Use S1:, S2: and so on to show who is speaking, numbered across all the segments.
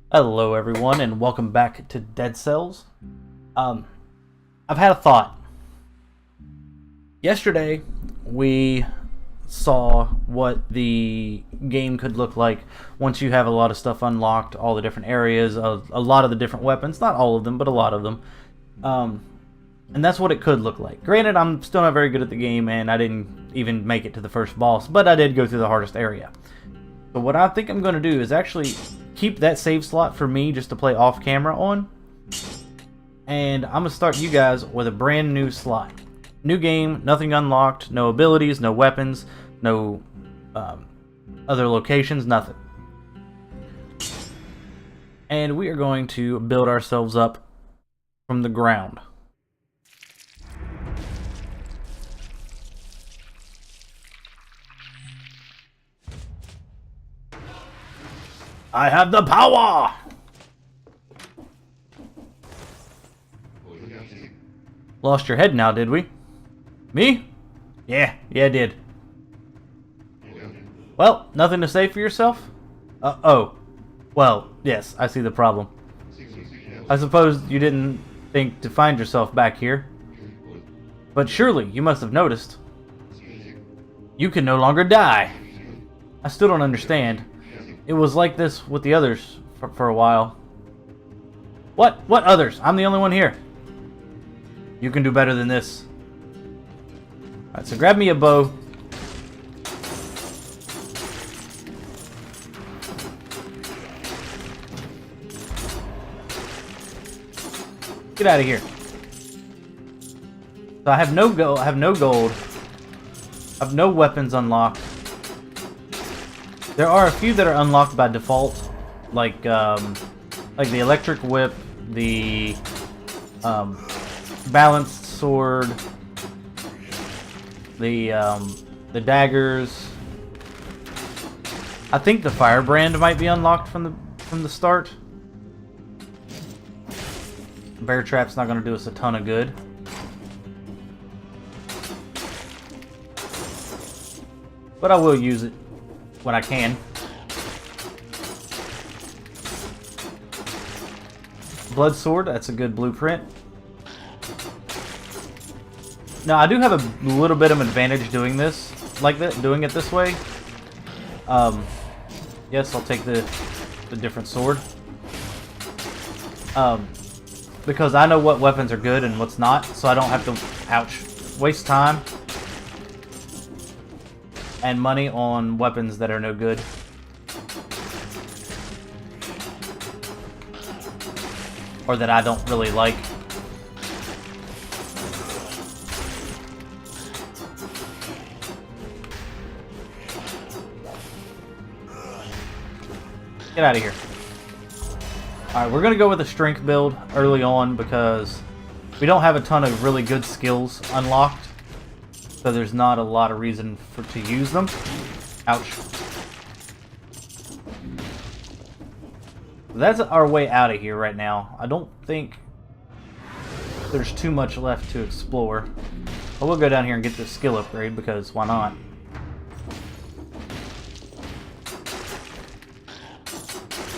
S1: Hello everyone and welcome back to Dead Cells. I've had a thought. Yesterday we saw what the game could look like once you have a lot of stuff unlocked, all the different areas, a lot of the different weapons, not all of them, but a lot of them. And that's what it could look like. Granted, I'm still not very good at the game and I didn't even make it to the first boss, but I did go through the hardest area. So what I think I'm going to do is actually keep that save slot for me just to play off camera on. And I'm going to start you guys with a brand new slot. New game, nothing unlocked, no abilities, no weapons, no other locations, nothing. And we are going to build ourselves up from the ground. I have the power! Lost your head now, did we? Me? Yeah, I did. Well, nothing to say for yourself? Oh. Well, yes, I see the problem. I suppose you didn't think to find yourself back here. But surely you must have noticed. You can no longer die. I still don't understand. It was like this with the others for a while. What? What others? I'm the only one here. You can do better than this. Alright, so grab me a bow. Get out of here. So I have no gold. I have no weapons unlocked. There are a few that are unlocked by default, like the electric whip, the balanced sword, the daggers. I think the firebrand might be unlocked from the start. Bear trap's not going to do us a ton of good. But I will use it when I can. Blood sword, that's a good blueprint. Now I do have a little bit of an advantage doing this like that, doing it this way. Yes, I'll take the different sword. Because I know what weapons are good and what's not, so I don't have to, waste time and money on weapons that are no good. Or that I don't really like. Get out of here. Alright, we're going to go with a strength build early on because we don't have a ton of really good skills unlocked. So there's not a lot of reason to use them. Ouch. That's our way out of here right now. I don't think there's too much left to explore. I will go down here and get this skill upgrade because why not?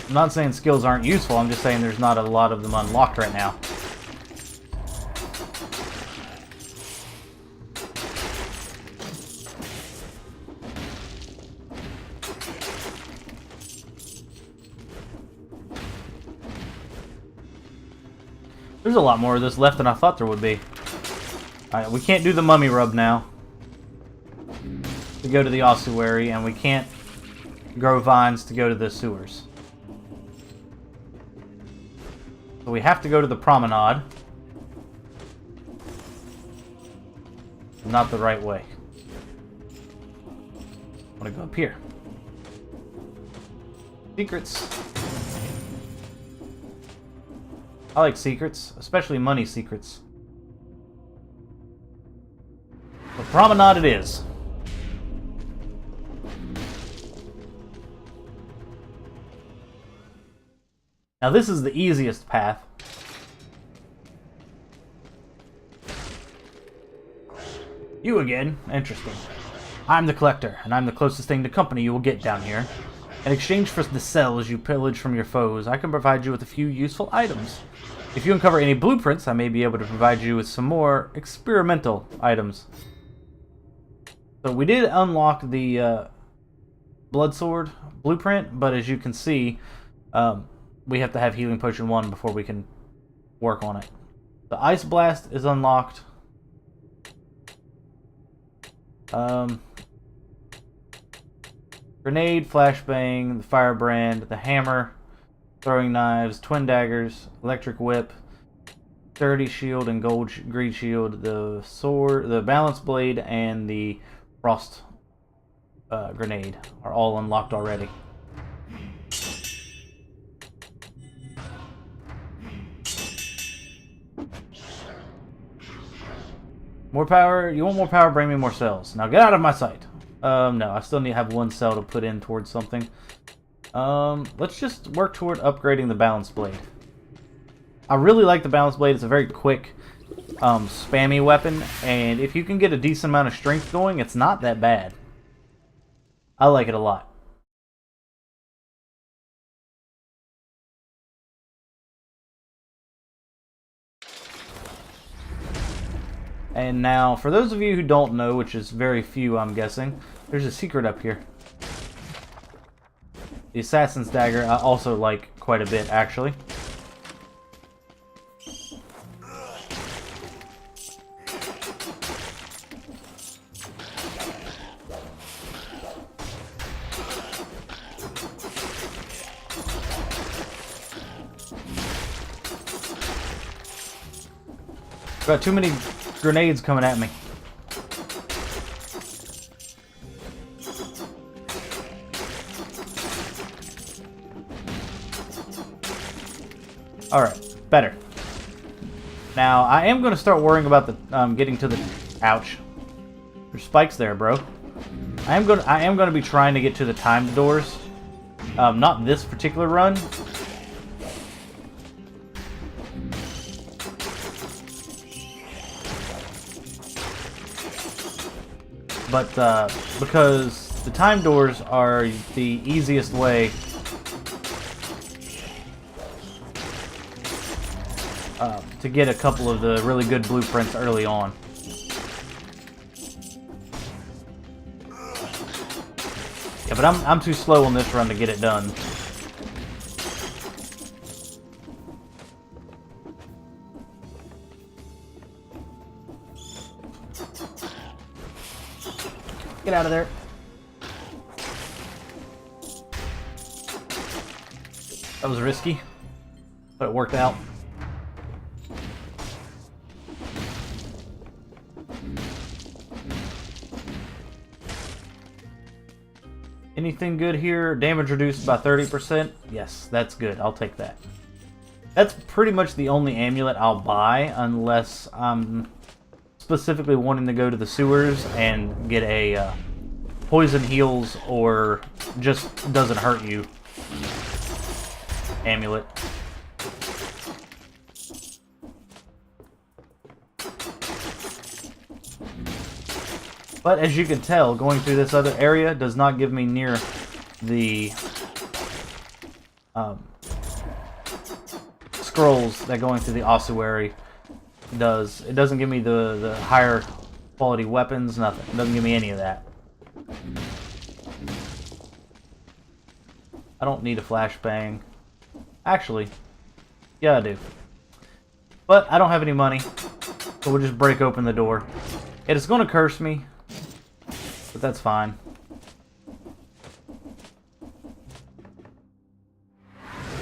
S1: I'm not saying skills aren't useful, I'm just saying there's not a lot of them unlocked right now. There's a lot more of this left than I thought there would be. Alright, we can't do the mummy rub now. To go to the ossuary, and we can't grow vines to go to the sewers. So we have to go to the promenade. Not the right way. I want to go up here. Secrets. I like secrets, especially money secrets. The promenade it is. Now this is the easiest path. You again? Interesting. I'm the collector, and I'm the closest thing to company you will get down here. In exchange for the cells you pillage from your foes, I can provide you with a few useful items. If you uncover any blueprints, I may be able to provide you with some more experimental items. So we did unlock the Blood Sword blueprint, but as you can see, we have to have Healing Potion 1 before we can work on it. The Ice Blast is unlocked. Grenade, Flashbang, the Firebrand, the Hammer, Throwing Knives, Twin Daggers, Electric Whip, Sturdy Shield and Greed Shield, the Sword, the Balance Blade, and the Frost Grenade are all unlocked already. More power? You want more power? Bring me more cells. Now get out of my sight. No, I still need to have one cell to put in towards something. Let's just work toward upgrading the Balance Blade. I really like the Balance Blade. It's a very quick, spammy weapon, and if you can get a decent amount of strength going, it's not that bad. I like it a lot. And now, for those of you who don't know, which is very few, I'm guessing, there's a secret up here. The Assassin's Dagger I also like quite a bit, actually. Got too many grenades coming at me. Alright, better. Now, I am going to start worrying about the getting to the... Ouch. There's spikes there, bro. I am going to be trying to get to the timed doors. Not this particular run. But because the time doors are the easiest way to get a couple of the really good blueprints early on. Yeah, but I'm too slow on this run to get it done. Get out of there. That was risky, but it worked out. Anything good here? Damage reduced by 30%? Yes, that's good. I'll take that. That's pretty much the only amulet I'll buy unless I'm specifically wanting to go to the sewers and get a poison heals or just doesn't hurt you amulet. But as you can tell, going through this other area does not give me near the scrolls that going through the ossuary does. It doesn't give me the higher quality weapons, nothing. It doesn't give me any of that. I don't need a flashbang. Actually, yeah I do. But I don't have any money, so we'll just break open the door. It is going to curse me, but that's fine.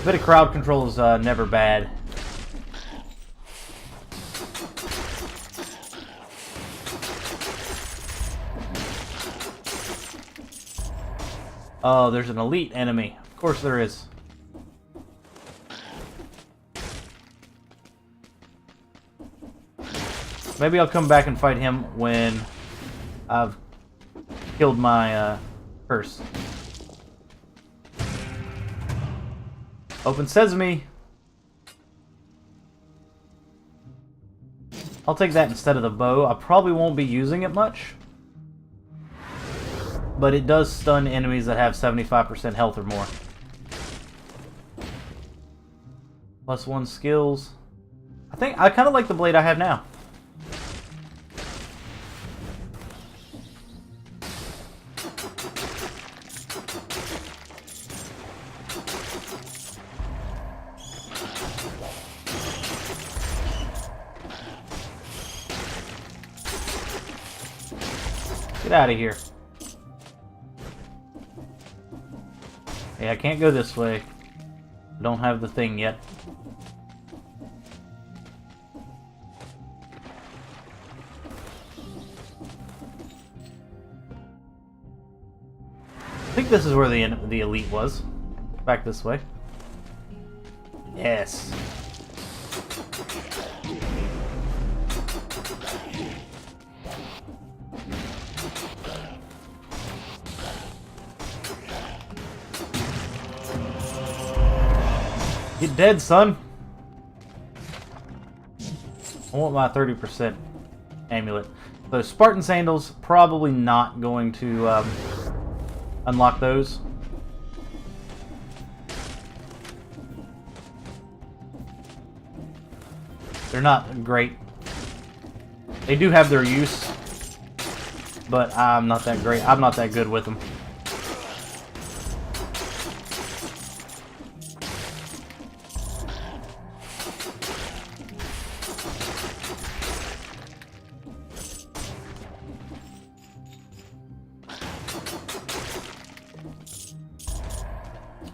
S1: A bit of crowd control is never bad. Oh, there's an elite enemy. Of course there is. Maybe I'll come back and fight him when I've killed my curse. Open sesame. I'll take that instead of the bow. I probably won't be using it much. but it does stun enemies that have 75% health or more. +1 skills. I think I kind of like the blade I have now. Get out of here. Hey, I can't go this way. I don't have the thing yet. I think this is where the elite was. Back this way. Yes. Get dead, son. I want my 30% amulet. So Spartan Sandals, probably not going to unlock those. They're not great. They do have their use, but I'm not that great. I'm not that good with them.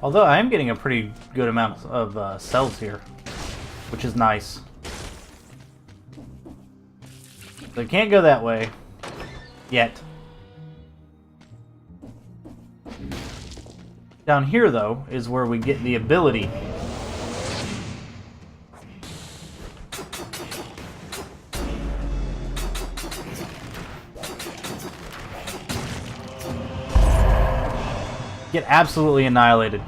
S1: Although I am getting a pretty good amount of cells here, which is nice. So I can't go that way yet. Down here, though, is where we get the ability. Get absolutely annihilated.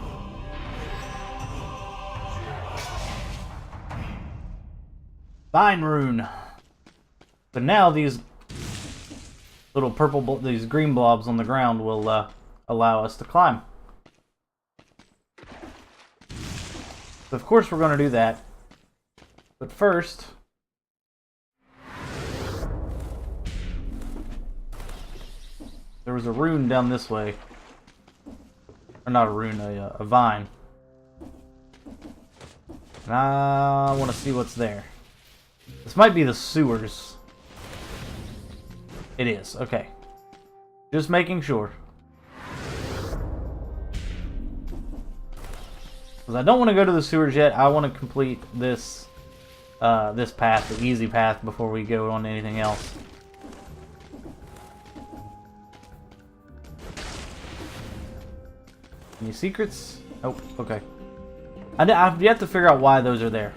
S1: Vine Rune. So now these little purple, these green blobs on the ground will allow us to climb. So of course we're going to do that. But first, there was a rune down this way. Or not a rune, a vine. And I want to see what's there. This might be the sewers. It is, okay. Just making sure. Because I don't want to go to the sewers yet. I want to complete this this path, the easy path, before we go on to anything else. Any secrets? Nope, okay. I've yet to figure out why those are there.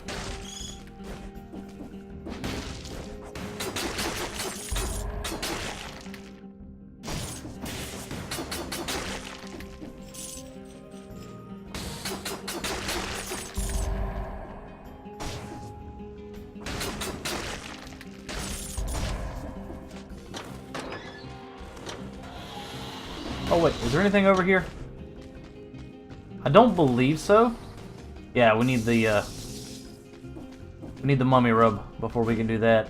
S1: Oh wait, is there anything over here? I don't believe so. Yeah, we need the mummy rub before we can do that.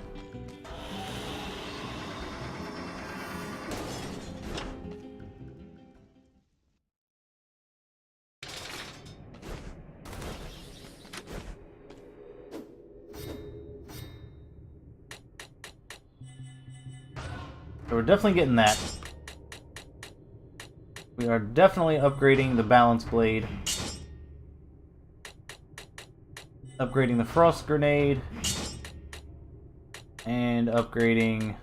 S1: So we're definitely getting that. We are definitely upgrading the balance blade. Upgrading the frost grenade. And upgrading...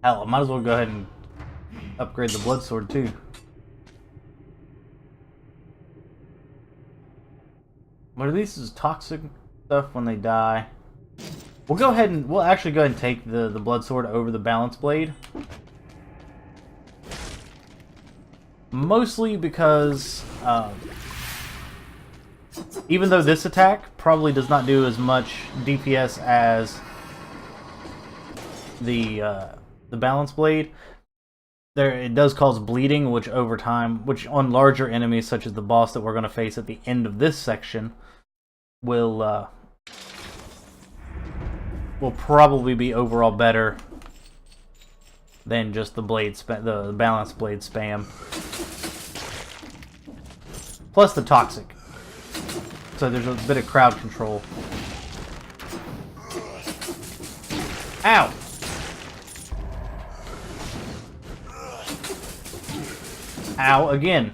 S1: Hell, I might as well go ahead and upgrade the blood sword too. What are these? Is toxic stuff when they die. We'll actually go ahead and take the blood sword over the balance blade. Mostly because even though this attack probably does not do as much DPS as the balance blade, it does cause bleeding, which over time, which on larger enemies such as the boss that we're going to face at the end of this section, will probably be overall better than just the the balance blade spam. Plus the toxic. So there's a bit of crowd control. Ow! Ow, again.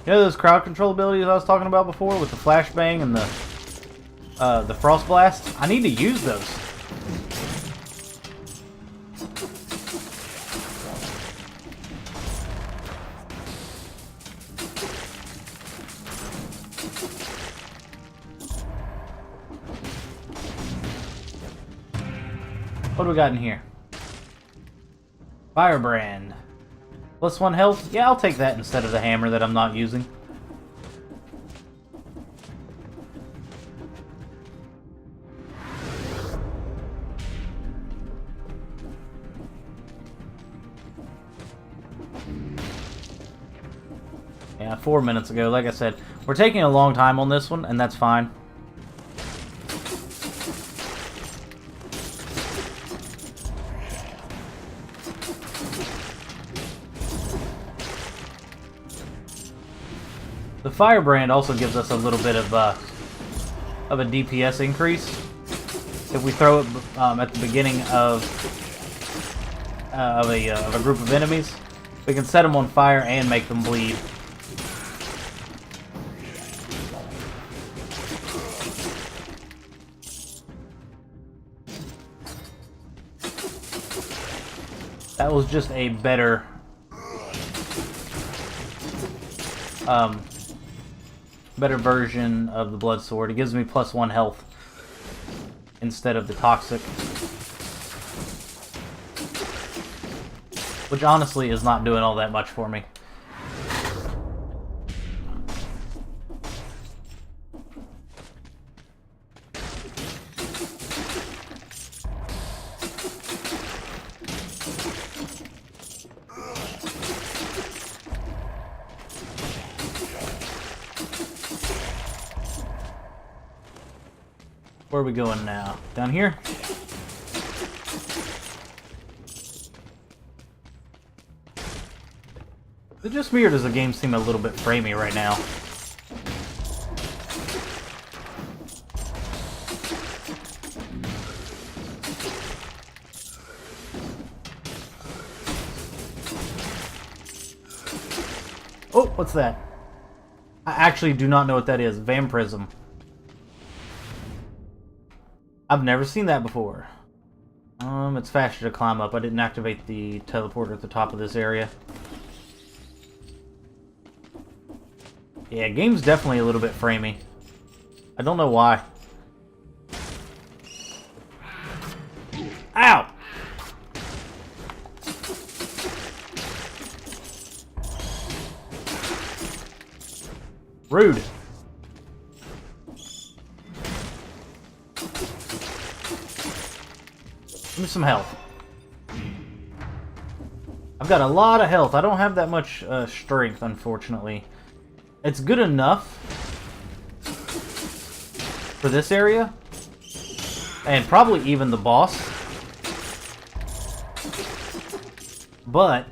S1: You know those crowd control abilities I was talking about before with the flashbang and the frost blast? I need to use those. What do we got in here? Firebrand. +1 health? Yeah, I'll take that instead of the hammer that I'm not using. Yeah, 4 minutes ago. Like I said, we're taking a long time on this one, and that's fine. The Firebrand also gives us a little bit of a DPS increase. If we throw it at the beginning of a group of enemies, we can set them on fire and make them bleed. That was just a better better version of the Blood Sword. It gives me +1 health instead of the toxic, which honestly is not doing all that much for me. Where are we going now? Down here? Is it just me or does the game seem a little bit framey right now? Oh, what's that? I actually do not know what that is. Vampirism. I've never seen that before. It's faster to climb up. I didn't activate the teleporter at the top of this area. Yeah, game's definitely a little bit framey. I don't know why. Ow! Rude. Give me some health. I've got a lot of health. I don't have that much strength, unfortunately. It's good enough for this area, and probably even the boss. But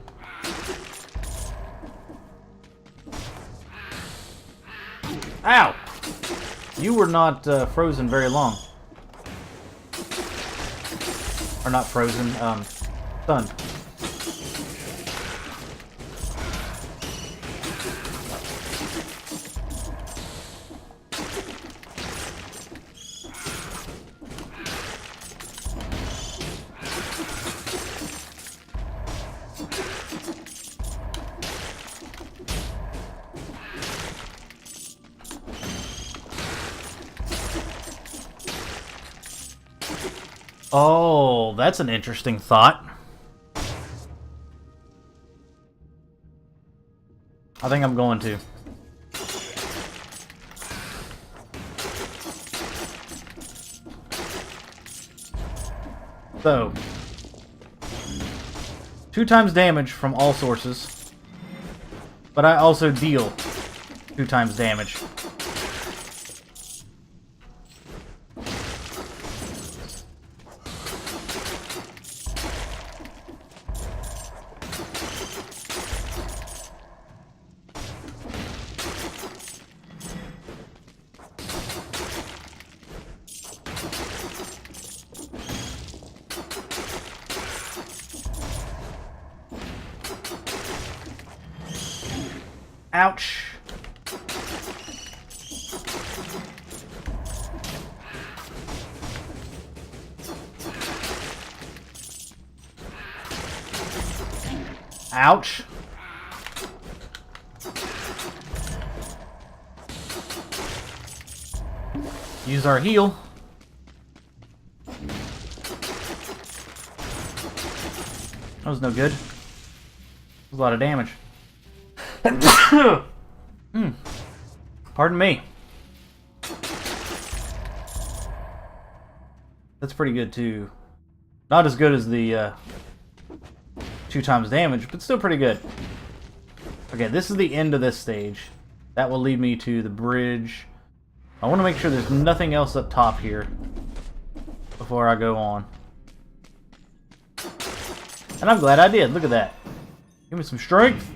S1: ow! You were not frozen very long. Or not frozen, stunned. Oh, that's an interesting thought. I think I'm going to. So, 2 times damage from all sources, but I also deal 2 times damage. Ouch. Ouch. Use our heal. That was no good. That was a lot of damage. Pardon me. That's pretty good too. Not as good as the 2 times damage, but still pretty good. Okay, this is the end of this stage. That will lead me to the bridge. I want to make sure there's nothing else up top here before I go on. And I'm glad I did. Look at that. Give me some strength.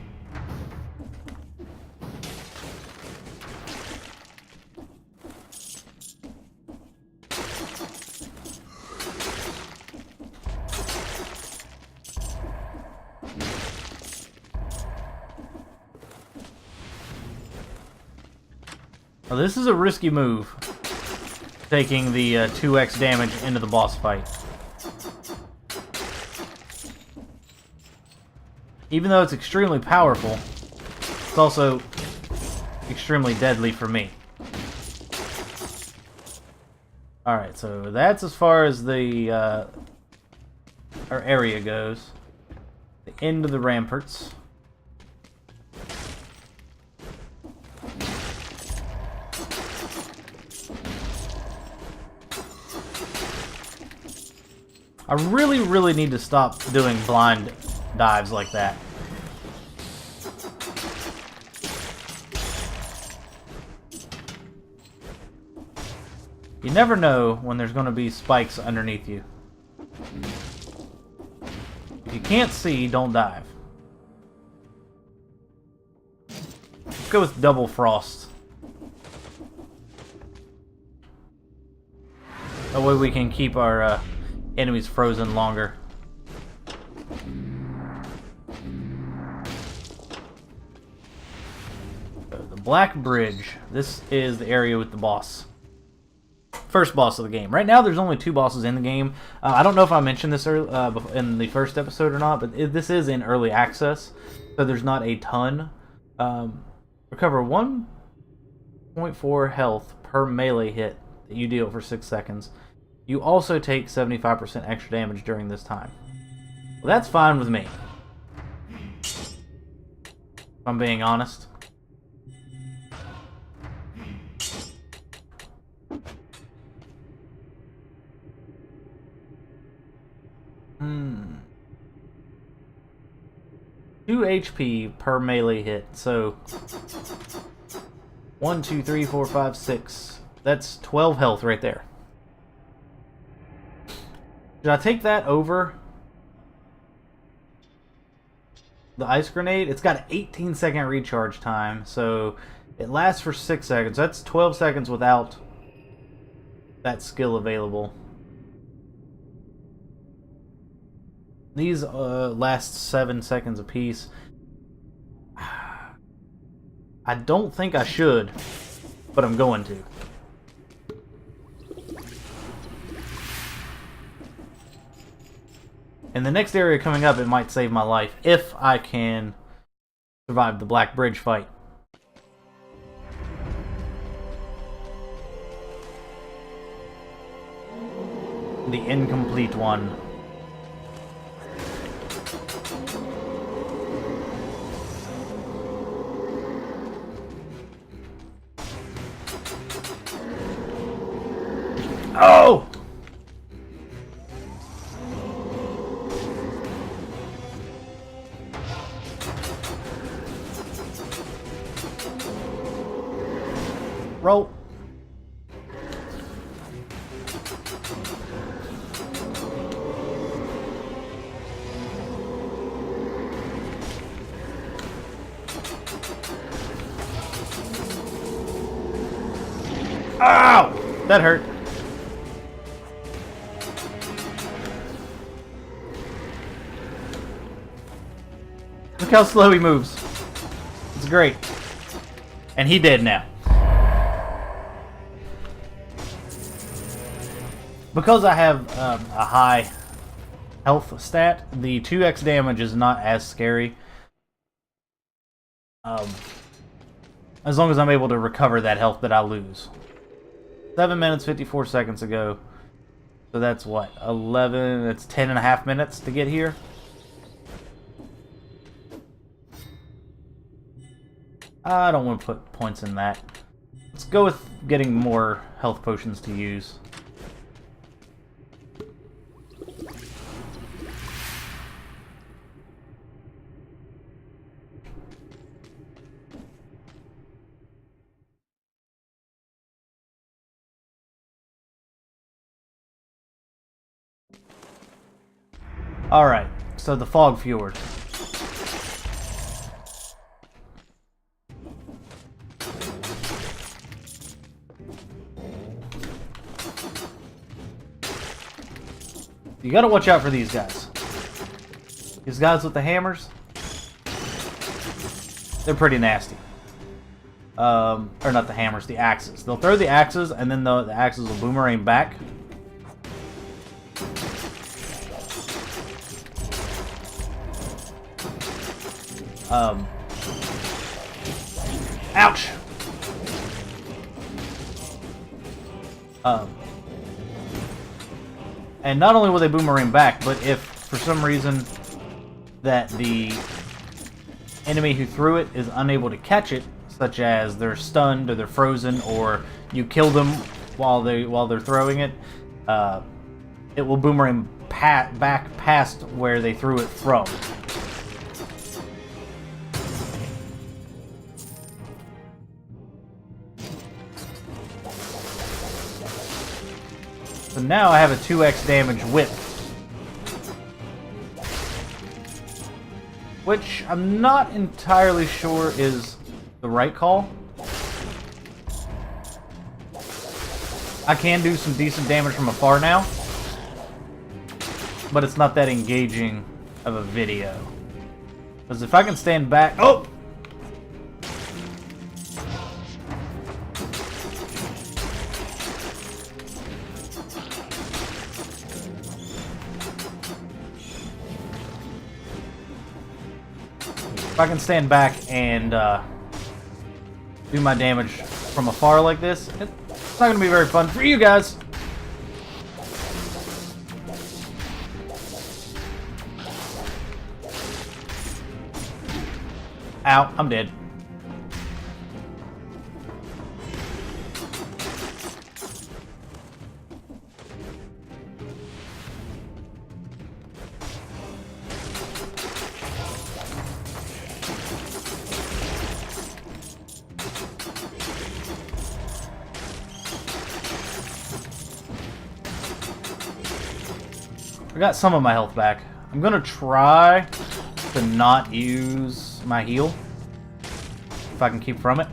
S1: Now, this is a risky move, taking the 2x damage into the boss fight. Even though it's extremely powerful, it's also extremely deadly for me. Alright, so that's as far as the our area goes. The end of the ramparts. I really need to stop doing blind dives like that. You never know when there's going to be spikes underneath you. If you can't see, don't dive. Let's go with double frost. That way we can keep our enemies frozen longer. The Black Bridge. This is the area with the boss. First boss of the game. Right now there's only 2 bosses in the game. I don't know if I mentioned this in the first episode or not, but this is in early access, so there's not a ton. Recover 1.4 health per melee hit that you deal for 6 seconds. You also take 75% extra damage during this time. Well, that's fine with me, if I'm being honest. Two HP per melee hit, so 1, 2, 3, 4, 5, 6. That's 12 health right there. Should I take that over the ice grenade? It's got an 18-second recharge time, so it lasts for 6 seconds. That's 12 seconds without that skill available. These last 7 seconds apiece. I don't think I should, but I'm going to. In the next area coming up, it might save my life if I can survive the Black Bridge fight. The incomplete one. Oh! Roll. Ow! That hurt. Look how slow he moves. It's great. And he did now. Because I have a high health stat, the 2x damage is not as scary. As long as I'm able to recover that health that I lose. 7 minutes, 54 seconds ago. So that's what? 11, that's 10 and a half minutes to get here. I don't want to put points in that. Let's go with getting more health potions to use. Alright, so the Fog Fjord. You gotta watch out for these guys. These guys with the hammers, they're pretty nasty. Or not the hammers, the axes. They'll throw the axes, and then the axes will boomerang back. Ouch! And not only will they boomerang back, but if for some reason that the enemy who threw it is unable to catch it, such as they're stunned or they're frozen, or you kill them while they're throwing it, it will boomerang back past where they threw it from. So now I have a 2x damage whip, which I'm not entirely sure is the right call. I can do some decent damage from afar now, but it's not that engaging of a video. Because if I can stand back... Oh! If I can stand back and do my damage from afar like this, it's not going to be very fun for you guys. Ow, I'm dead. I got some of my health back. I'm gonna try to not use my heal, if I can keep from it.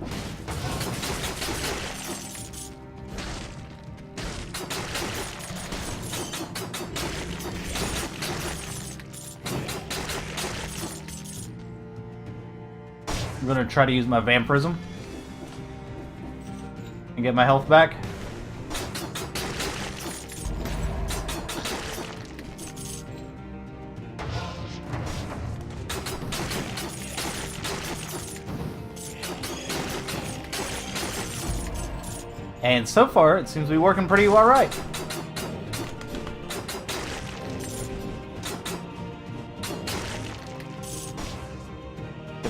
S1: I'm gonna try to use my Vampirism and get my health back. And so far, it seems to be working pretty well right.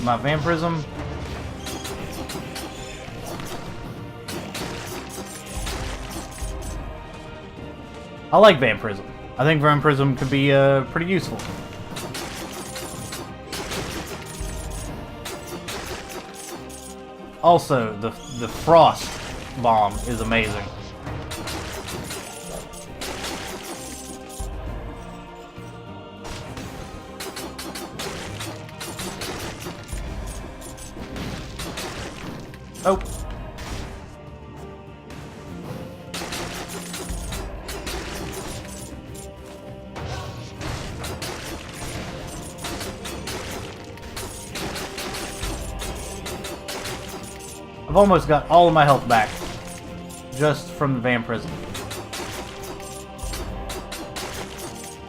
S1: get my Vampirism. I like Vampirism. I think Vampirism could be pretty useful. Also, the Frost Bomb is amazing. Oh. I've almost got all of my health back just from the Vampirism.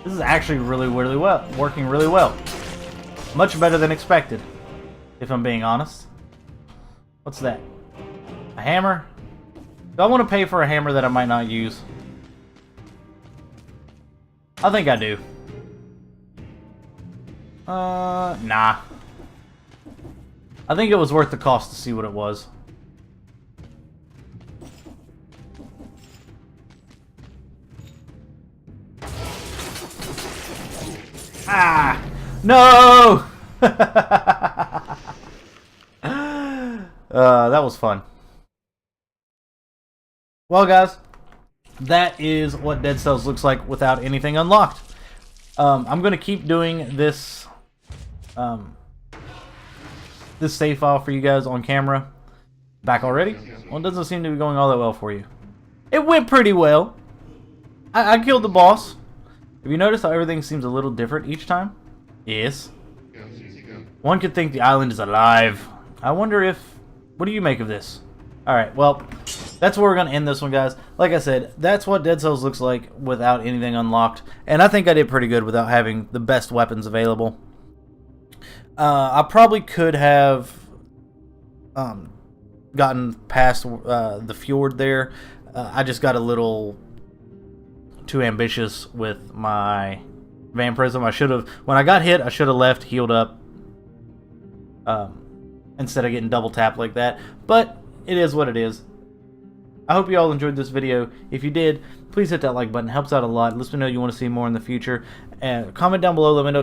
S1: This is actually really well, working really well. Much better than expected, if I'm being honest. What's that? A hammer? Do I want to pay for a hammer that I might not use? I think I do. Nah. I think it was worth the cost to see what it was. Ah! No! That was fun. Well, guys, that is what Dead Cells looks like without anything unlocked. I'm going to keep doing this this save file for you guys on camera. Back already? Well, it doesn't seem to be going all that well for you. It went pretty well. I killed the boss. Have you noticed how everything seems a little different each time? Yes. One could think the island is alive. I wonder if... What do you make of this? Alright, well, that's where we're going to end this one, guys. Like I said, that's what Dead Cells looks like without anything unlocked. And I think I did pretty good without having the best weapons available. I probably could have gotten past the fjord there. I just got a little too ambitious with my Vampirism. I should have, when I got hit, I should have left, healed up, instead of getting double tapped like that. But it is what it is. I hope you all enjoyed this video. If you did, please hit that like button. It helps out a lot. Let me know you want to see more in the future. And comment down below. Let me know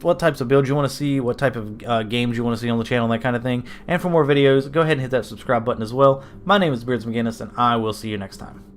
S1: what types of builds you want to see, what type of games you want to see on the channel, that kind of thing. And for more videos, go ahead and hit that subscribe button as well. My name is Beards McGinnis, and I will see you next time.